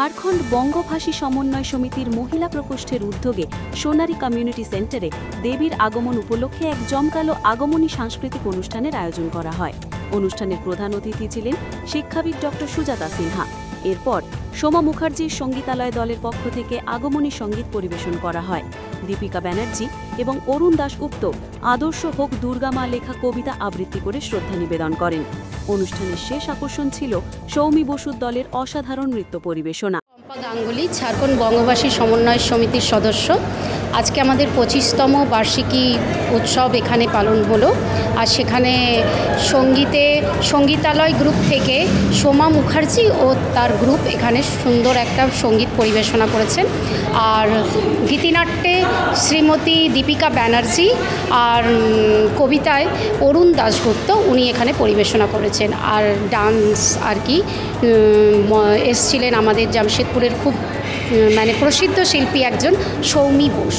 ঝাড়খণ্ড বঙ্গভাষী সমন্বয় সমিতির মহিলা প্রকোষ্ঠের উদ্যোগে সোনারি কমিউনিটি সেন্টারে দেবীর আগমন উপলক্ষে এক জমকালো আগমনী সাংস্কৃতিক অনুষ্ঠানের আয়োজন করা হয়। অনুষ্ঠানের প্রধান অতিথি ছিলেন শিক্ষাবিদ ডক্টর সুজাতা সিনহা। এরপর সোমা মুখার্জির সঙ্গীতালয় দলের পক্ষ থেকে আগমনী সঙ্গীত পরিবেশন করা হয়। দীপিকা ব্যানার্জি এবং অরুণ দাশগুপ্ত আদর্শ হোক দুর্গা মা লেখা কবিতা আবৃত্তি করে শ্রদ্ধা নিবেদন করেন। অনুষ্ঠানের শেষ আকর্ষণ ছিল সৌমি বসুর দলের অসাধারণ নৃত্য পরিবেশনা। পম্পা গাঙ্গুলি, ঝাড়খণ্ড বঙ্গভাষী সমন্বয় সমিতির সদস্য। আজকে আমাদের 25তম বার্ষিকী উৎসব এখানে পালন হলো। আর সেখানে সঙ্গীতালয় গ্রুপ থেকে সোমা মুখার্জি ও তার গ্রুপ এখানে সুন্দর একটা সঙ্গীত পরিবেশনা করেছেন। আর গীতিনাট্যে শ্রীমতী দীপিকা ব্যানার্জি আর কবিতায় অরুণ দাশগুপ্ত উনি এখানে পরিবেশনা করেছেন। আর ডান্স আর কি এসছিলেন আমাদের জামশেদপুরের খুব প্রসিদ্ধ শিল্পী একজন সৌমি বোস।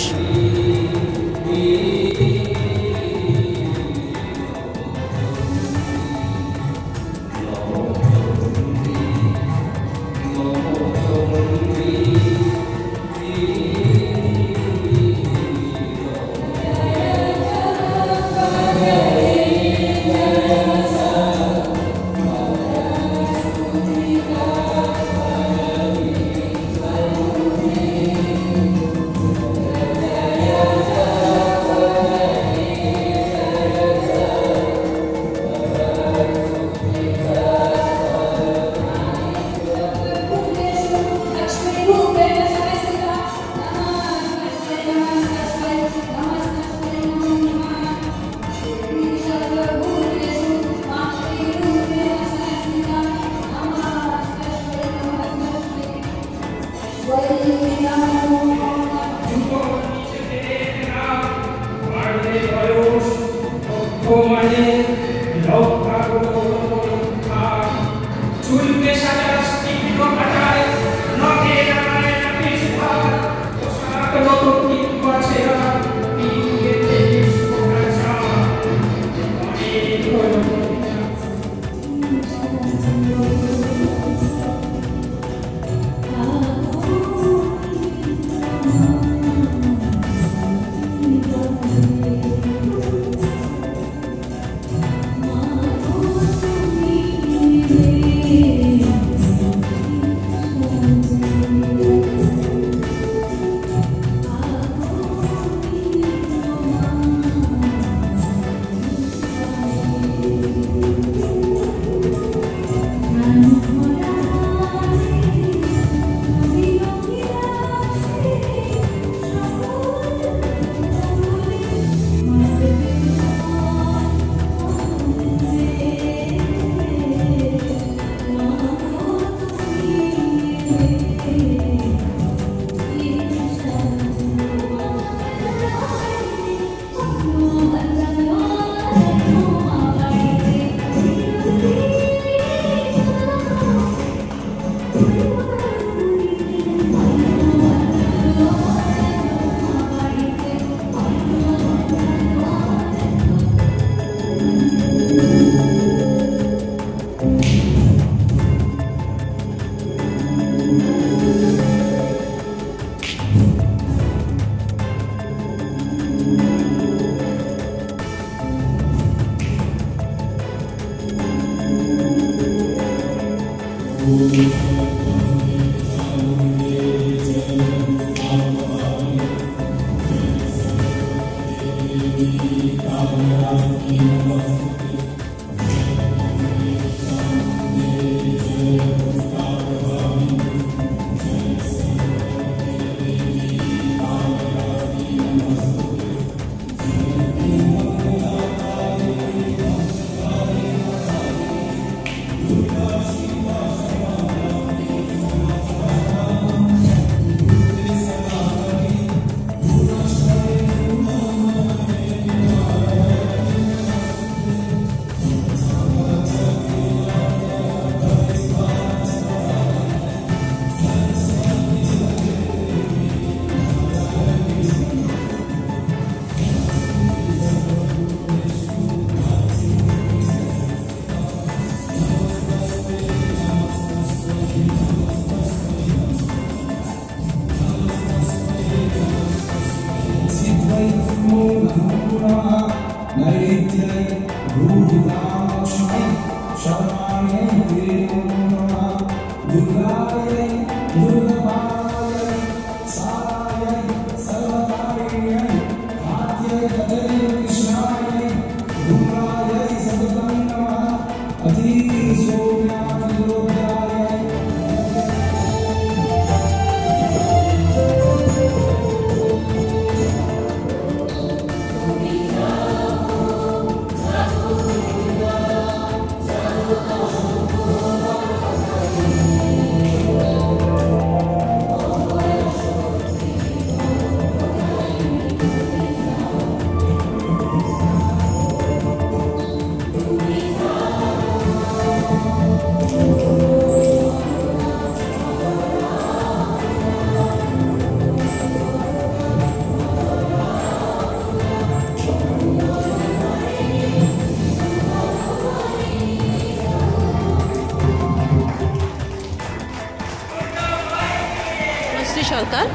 সরকার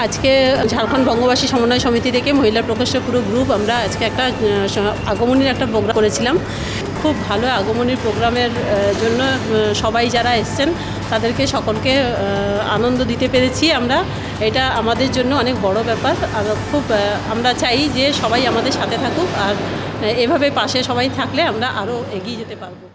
আজকে ঝাড়খণ্ড বঙ্গবাসী সমন্বয় সমিতি থেকে মহিলা প্রকোষ্ঠের পুরো গ্রুপ আমরা আজকে একটা আগমনীর একটা প্রোগ্রাম করেছিলাম। খুব ভালো আগমনীর প্রোগ্রামের জন্য সবাই যারা এসছেন তাদেরকে সকলকে আনন্দ দিতে পেরেছি আমরা। এটা আমাদের জন্য অনেক বড় ব্যাপার। আর খুব আমরা চাই যে সবাই আমাদের সাথে থাকুক, আর এভাবে পাশে সবাই থাকলে আমরা আরও এগিয়ে যেতে পারবো।